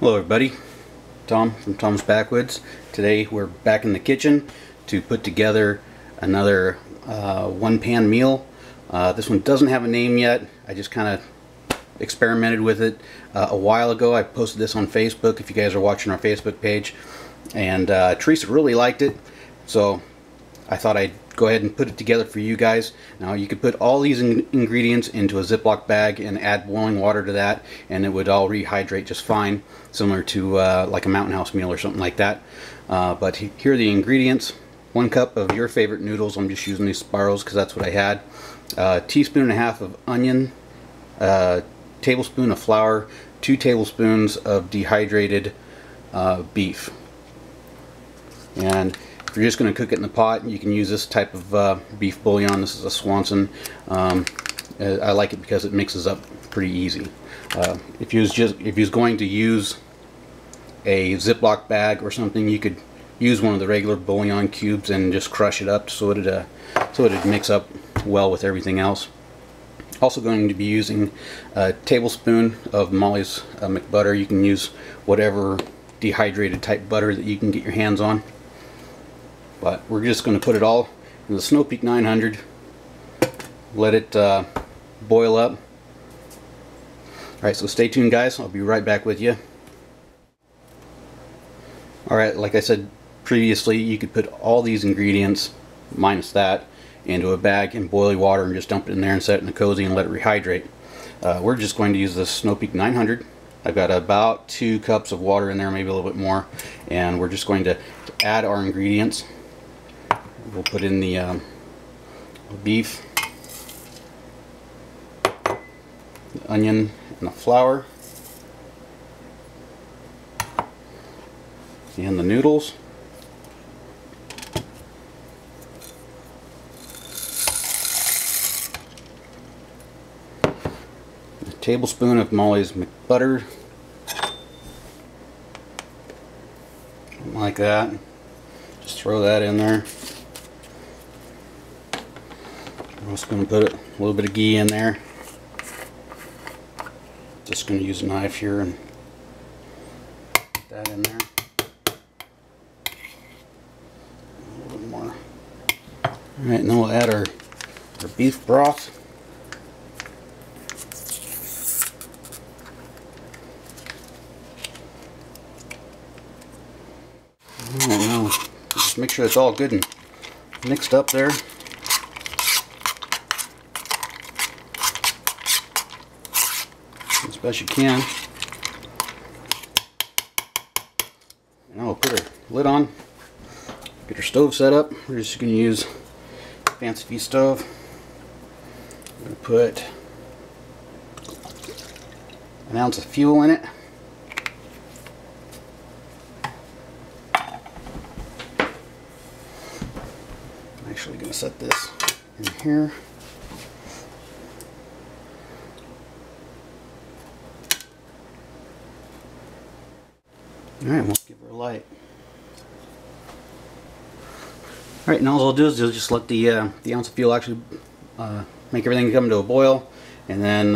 Hello everybody, Tom from Tomsbackwoods. Today we're back in the kitchen to put together another one-pan meal. This one doesn't have a name yet. I just kind of experimented with it a while ago. I posted this on Facebook if you guys are watching our Facebook page, and Teresa really liked it, so I thought I'd go ahead and put it together for you guys. Now you could put all these ingredients into a Ziploc bag and add boiling water to that, and it would all rehydrate just fine, similar to like a Mountain House meal or something like that. But here are the ingredients. 1 cup of your favorite noodles. I'm just using these spirals because that's what I had. A teaspoon and a half of onion, a tablespoon of flour, 2 tablespoons of dehydrated beef. And if you're just going to cook it in the pot, you can use this type of beef bouillon. This is a Swanson. I like it because it mixes up pretty easy. If you was going to use a Ziploc bag or something, you could use one of the regular bouillon cubes and just crush it up so it'd mix up well with everything else. Also going to be using a tablespoon of Molly's McButter. You can use whatever dehydrated type butter that you can get your hands on. But we're just going to put it all in the Snow Peak 900, let it boil up. Alright, so stay tuned guys, I'll be right back with you. Alright, like I said previously, you could put all these ingredients, minus that, into a bag in boiling water and just dump it in there and set it in the cozy and let it rehydrate. We're just going to use the Snow Peak 900. I've got about 2 cups of water in there, maybe a little bit more, and we're just going to add our ingredients. We'll put in the beef, the onion, and the flour, and the noodles. A tablespoon of Molly's McButter, like that. Just throw that in there. I'm also going to put a little bit of ghee in there. Just going to use a knife here and put that in there. A little bit more. Alright, and then we'll add our beef broth. Alright, now just make sure it's all good and mixed up there. As best you can. Now we'll put our lid on, get our stove set up. We're just going to use a Fancy Feast stove. We're going to put an ounce of fuel in it. I'm actually going to set this in here. Alright, we'll give her a light. Alright, now all I'll do is just let the ounce of fuel actually make everything come to a boil, and then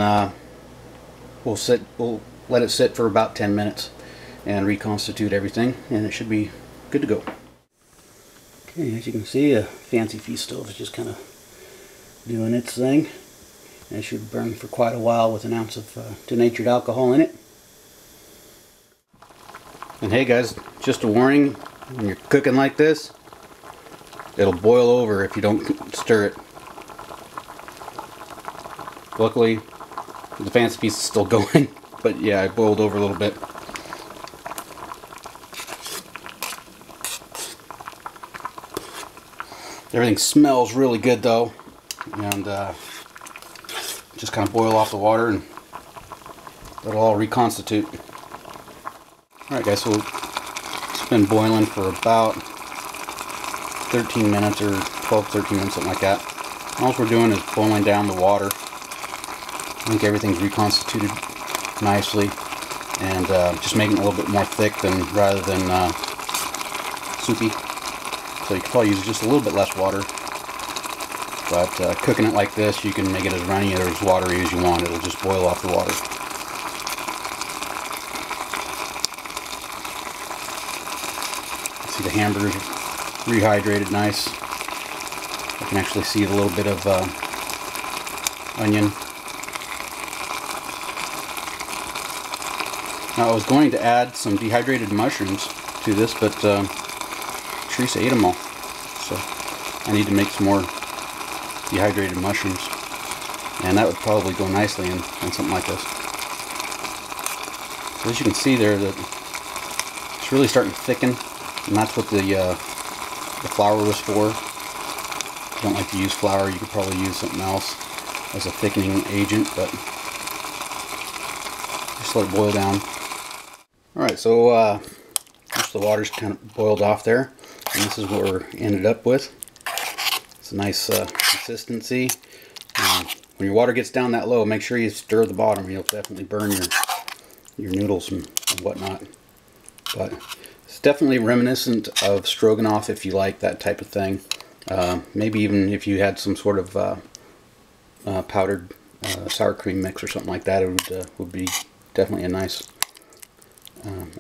we'll let it sit for about 10 minutes and reconstitute everything, and it should be good to go. Okay, as you can see, a Fancy Feast stove is just kind of doing its thing. And it should burn for quite a while with an ounce of denatured alcohol in it. And hey guys, just a warning, when you're cooking like this, it'll boil over if you don't stir it. Luckily, the Fancy Feast is still going, but yeah, it boiled over a little bit. Everything smells really good though, and just kind of boil off the water and it'll all reconstitute. Alright guys, so it's been boiling for about 13 minutes or 12-13 minutes, something like that. All we're doing is boiling down the water. I think everything's reconstituted nicely, and just making it a little bit more thick rather than soupy. So you can probably use just a little bit less water. But cooking it like this, you can make it as runny or as watery as you want. It'll just boil off the water. See the hamburgers rehydrated nice. I can actually see a little bit of onion. Now I was going to add some dehydrated mushrooms to this, but Teresa ate them all. So I need to make some more dehydrated mushrooms. And that would probably go nicely in something like this. So as you can see there, that it's really starting to thicken, and that's what the flour was for. If you don't like to use flour, you could probably use something else as a thickening agent, but just let it boil down. Alright, so most of the water's kind of boiled off there, and this is what we're ended up with. It's a nice consistency. When your water gets down that low, make sure you stir the bottom. You'll definitely burn your noodles and whatnot. But it's definitely reminiscent of stroganoff if you like that type of thing. Maybe even if you had some sort of powdered sour cream mix or something like that, it would be definitely a nice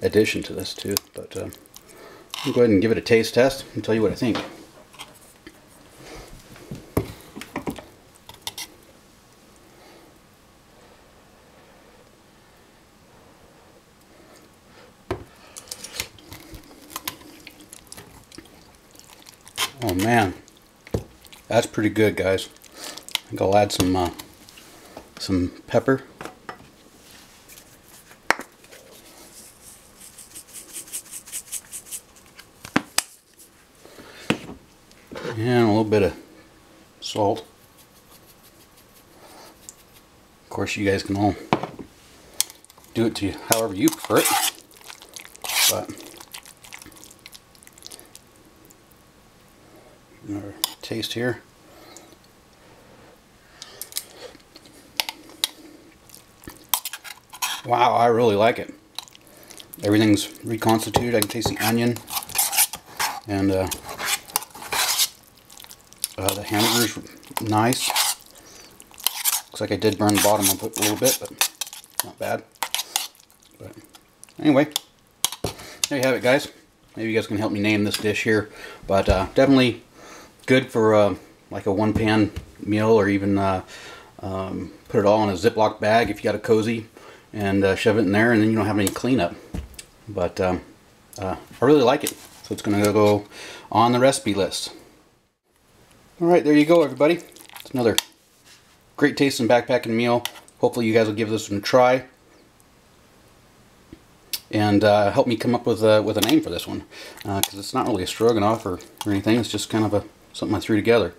addition to this too. But I'll go ahead and give it a taste test and tell you what I think. Oh man, that's pretty good, guys. I think I'll add some pepper. And a little bit of salt. Of course, you guys can all do it to however you prefer it. But another taste here. Wow, I really like it. Everything's reconstituted. I can taste the onion, and the hamburger's nice. Looks like I did burn the bottom of it a little bit, but not bad. But anyway, there you have it, guys. Maybe you guys can help me name this dish here, but definitely good for like a one-pan meal, or even put it all in a Ziploc bag if you got a cozy, and shove it in there, and then you don't have any cleanup. But I really like it, so it's going to go on the recipe list. Alright, there you go, everybody. It's another great tasting backpacking meal. Hopefully you guys will give this one a try, and help me come up with a name for this one, because it's not really a stroganoff or anything. It's just kind of something I threw together.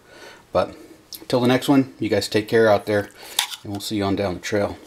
But until the next one, you guys take care out there, and we'll see you on down the trail.